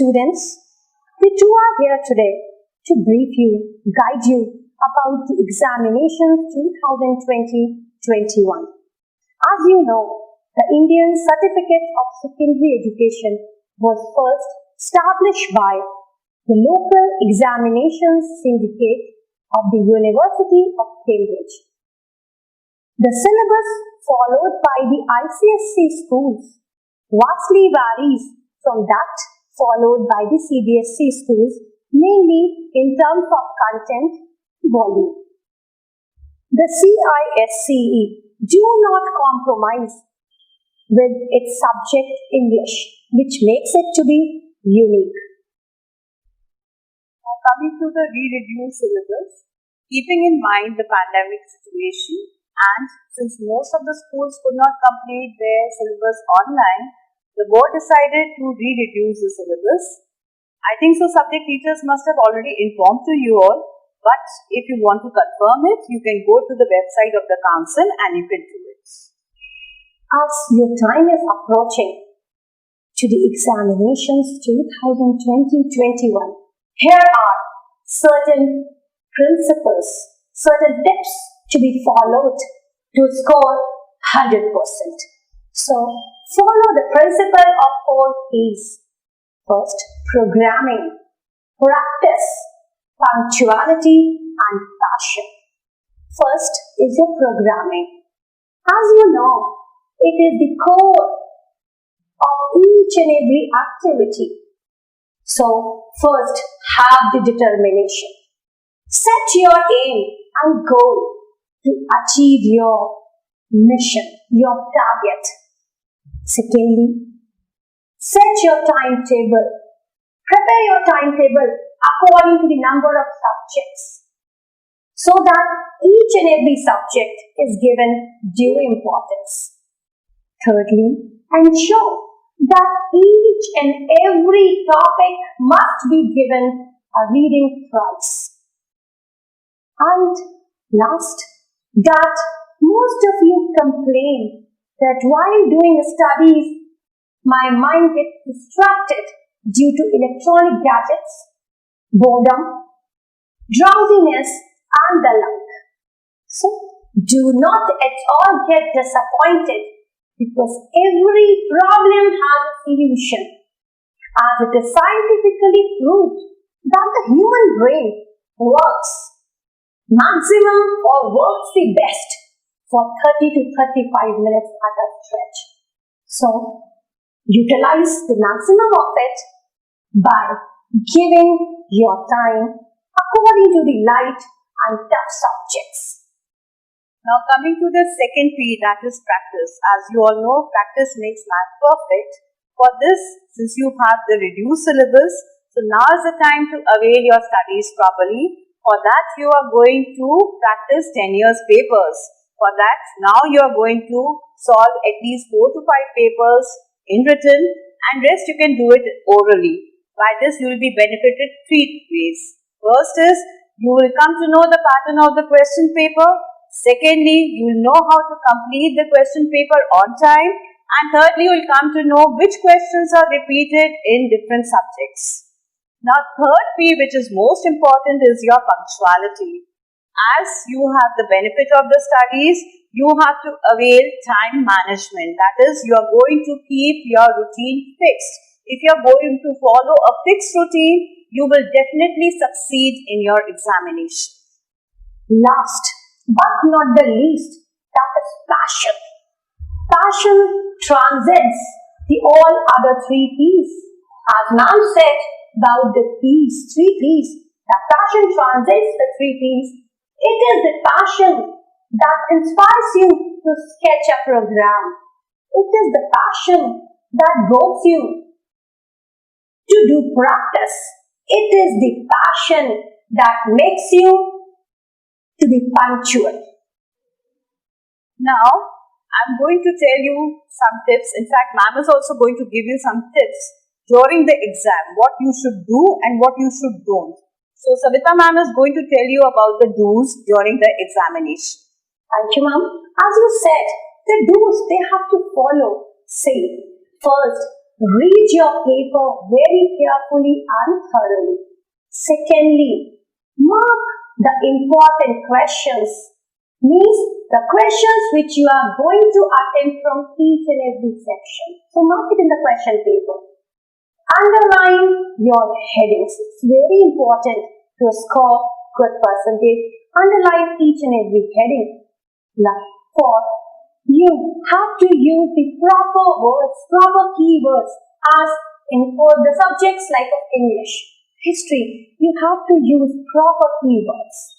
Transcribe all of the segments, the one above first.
students, we two are here today to brief you, guide you about the examinations 2020-21. As you know, the Indian Certificate of Secondary Education was first established by the local examinations syndicate of the University of Cambridge. The syllabus followed by the ICSE schools vastly varies from that followed by the CBSE schools, mainly in terms of content volume. The CISCE do not compromise with its subject English, which makes it to be unique. Now coming to the re-reduced syllabus, keeping in mind the pandemic situation and since most of the schools could not complete their syllabus online, the board decided to re-reduce the syllabus. I think so subject teachers must have already informed to you all, but if you want to confirm it, you can go to the website of the council and you can do it. As your time is approaching to the examinations 2020-21, here are certain principles, certain tips to be followed to score 100%. So, follow the principle of 4 P's. First, programming, practice, punctuality and passion. First is your programming. As you know, it is the core of each and every activity. So, first, have the determination. Set your aim and goal to achieve your mission, your target. Secondly, set your timetable. Prepare your timetable according to the number of subjects so that each and every subject is given due importance. Thirdly, ensure that each and every topic must be given a reading prize. And last, that most of you complain that while doing studies, my mind gets distracted due to electronic gadgets, boredom, drowsiness, and the like. So, do not at all get disappointed because every problem has a solution, as it is scientifically proved that the human brain works maximum or works the best for 30 to 35 minutes at a stretch. So, utilize the maximum of it by giving your time according to the light and tough subjects. Now coming to the second P, that is practice. As you all know, practice makes math perfect. For this, since you have the reduced syllabus, so now is the time to avail your studies properly. For that, you are going to practice 10 years papers. For that, now you are going to solve at least 4 to 5 papers in written and rest you can do it orally. By this, you will be benefited 3 ways. First is, you will come to know the pattern of the question paper. Secondly, you will know how to complete the question paper on time. And thirdly, you will come to know which questions are repeated in different subjects. Now, third P, which is most important, is your punctuality. As you have the benefit of the studies, you have to avail time management. That is, you are going to keep your routine fixed. If you are going to follow a fixed routine, you will definitely succeed in your examination. Last but not the least, that is passion. Passion transcends the all other 3 P's. As ma'am said about the P's, 3 P's, that passion transcends the 3 P's. It is the passion that inspires you to sketch a program. It is the passion that goads you to do practice. It is the passion that makes you to be punctual. Now, I'm going to tell you some tips. In fact, ma'am is also going to give you some tips during the exam, what you should do and what you should don't. So, Savita ma'am is going to tell you about the do's during the examination. Thank you, ma'am. As you said, the do's they have to follow. Say, first, Read your paper very carefully and thoroughly. Secondly, mark the important questions. Means the questions which you are going to attempt from each and every section. So mark it in the question paper. Underline your headings. It's very important to score good percentage. Underline each and every heading. Fourth, you have to use the proper words, proper keywords as in for the subjects like English, history. You have to use proper keywords.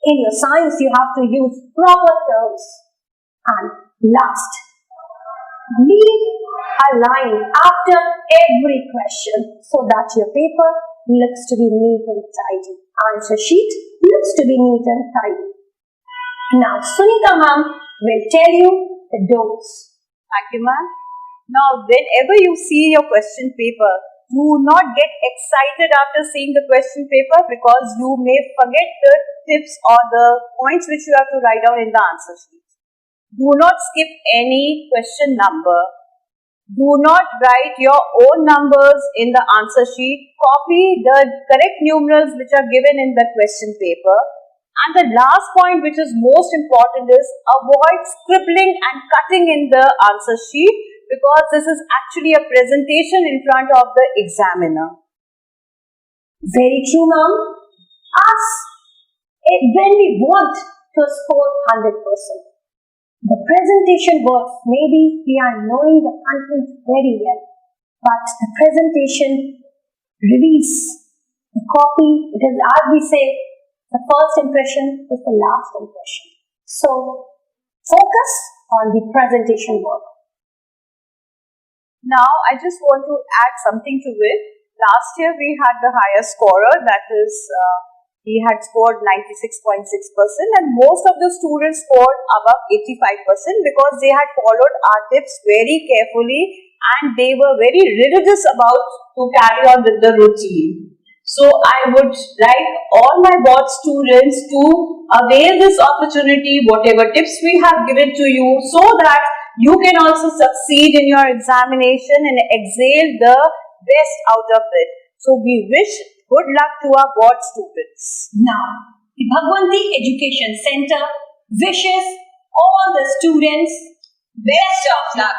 In your science, you have to use proper terms. And last, leave a line after every question so that your paper looks to be neat and tidy. Answer sheet looks to be neat and tidy. Now, Sunita ma'am will tell you the don'ts. Thank you, ma'am. Now, whenever you see your question paper, do not get excited after seeing the question paper because you may forget the tips or the points which you have to write down in the answer sheet. Do not skip any question number. Do not write your own numbers in the answer sheet. Copy the correct numerals which are given in the question paper. And the last point which is most important is avoid scribbling and cutting in the answer sheet because this is actually a presentation in front of the examiner. Very true, ma'am. When we want to score 100%, the presentation works. Maybe we are knowing the content very well, but the presentation reveals the copy. It is, as we say, the first impression is the last impression. So, focus on the presentation work. Now, I just want to add something to it. Last year, we had the highest scorer, that is, he had scored 96.6% and most of the students scored above 85% because they had followed our tips very carefully and they were very religious about to carry on with the routine. So, I would like all my board students to avail this opportunity, whatever tips we have given to you, so that you can also succeed in your examination and exhale the best out of it. So, we wish good luck to our board students. Now, the Bhagwanti Education Center wishes all the students best of luck.